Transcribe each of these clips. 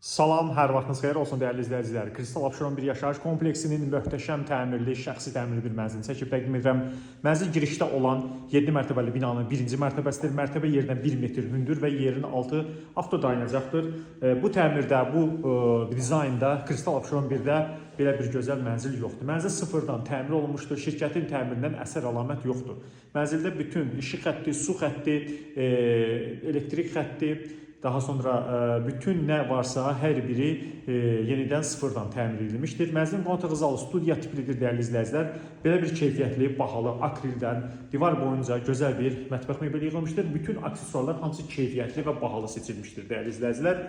Salam, hər vaxtınız xeyir olsun dəyərli izləyicilər. Kristal Abşeron bir yaşayış kompleksinin möhtəşəm təmirli, şəxsi təmirli bir mənzilini çəkib təqdim edirəm. Mənzil girişdə olan 7 mərtəbəli binanın birinci mərtəbəsidir. Mərtəbə yerdən 1 metr hündür və yerin altı avtodayanacaqdır. Bu təmirdə, bu dizaynda Kristal Abşeron 1-də belə bir gözəl mənzil yoxdur. Mənzil sıfırdan təmir olunmuşdur. Şirkətin təmirindən əsər əlamət yoxdur. Mənzildə bütün işıq xətti, su xətti, elektrik xətti, daha sonra bütün nə varsa hər biri yenidən sıfırdan təmir edilmişdir. Mənzilin qonaq zalı studiya tiplidir dəyərli izləyicilər. Belə bir keyfiyyətli, bahalı akrildən divar boyunca gözəl bir mətbəx mebeli yığılmışdır. Bütün aksesuarlar hamısı keyfiyyətli və bahalı seçilmişdir dəyərli izləyicilər.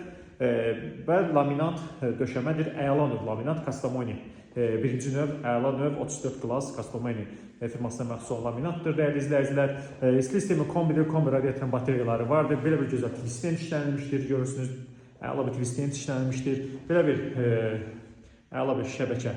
Və laminat döşəmədir. Əla növ laminat Kastamoni. Birinci növ, əla növ 34 Glass Kastamoni firmasına məxsus olan laminatdır dəyərli izləyicilər. İstilik sistemi kombidir, kombi radiatorun bateriyaları vardır. Belə bir gözəl tvistent işlənilmişdir, görürsünüz. Əla bir tvistent işlənilmişdir. Belə bir əla bir şəbəkə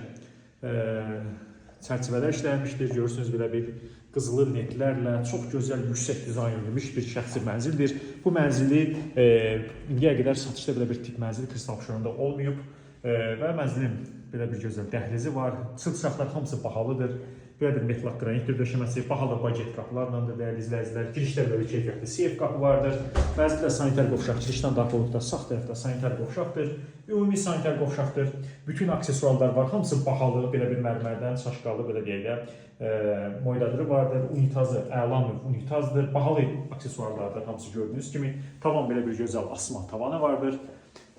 çərçivələr işlənilmişdir. Görürsünüz, belə bir qızılı netlərlə çox gözəl, yüksək dizayn edilmiş bir şəxsi mənzildir. Bu mənzili indiyə qədər satışda belə bir tip mənzil Kristal Abşeronda olmayıb və mənzilin belə bir gözəl dəhlizi var. Çılçaqlar hamısı bahalıdır. Belə bir metal qranitdir döşəməsi, bahalı baget qapılarlandır dəyərli izləyicilər. Girişdə belə bir keyfiyyətli seyf qapı vardır. Mənzildə sanitar qovşaq, girişdən daxil olduqda sağ tərəfdə sanitar qovşaqdır. Ümumi sanitar qovşaqdır. Bütün aksesuarlar var, hamısı bahalı, belə bir mərmərdən, çaşqalı, belə deyək də, moydadırı vardır. Unitazı, əla növ unitazdır. Bahalı aksesuarlardır, hamısı gördüyünüz kimi. Tavan belə bir gözəl asma tavanı vardır.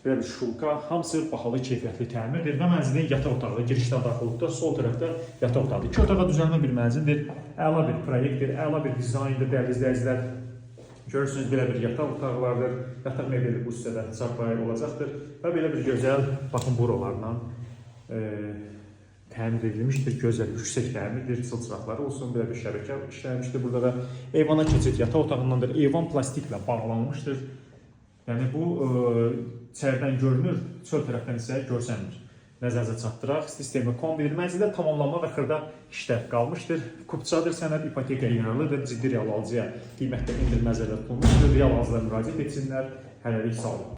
Belə bir şulka, hamısı bahalı, keyfiyyətli təmirdir və mənzilin yataq otağı girişdən daxil olduqda sol tərəfdə yataq otağıdır. İki otağa düzəlmə bir mənzildir, əla bir proyektdir, əla bir dizayndır dəyərli izləyicilər. Görürsünüz, belə bir yataq otağı vardır, yataq mebeli bu hissədə çarpayı olacaqdır və belə bir gözəl, baxın buralarla təmir edilmişdir, gözəl, yüksək təmirdir, çılçıraqları olsun, belə bir şəbəkə işlənmişdir. Burada da eyvana keçid yataq otağındandır, eyvan plastiklə bağlanmışdır. Yəni bu içəridən görünür, çöl tərəfdən isə görsənmir. Nəzərinizə çatdıraq. Sistemi kombidir. Mənzildə tamamlanma və xırda işlər qalmışdır. Kupçadır, sənəd ipoteka yararlıdır. Ciddi real alıcıya qiymətdə endirilmə nəzərdə tutulmuşdur. Real alıcılar müraciət etsinlər. Hələlik sağ olun.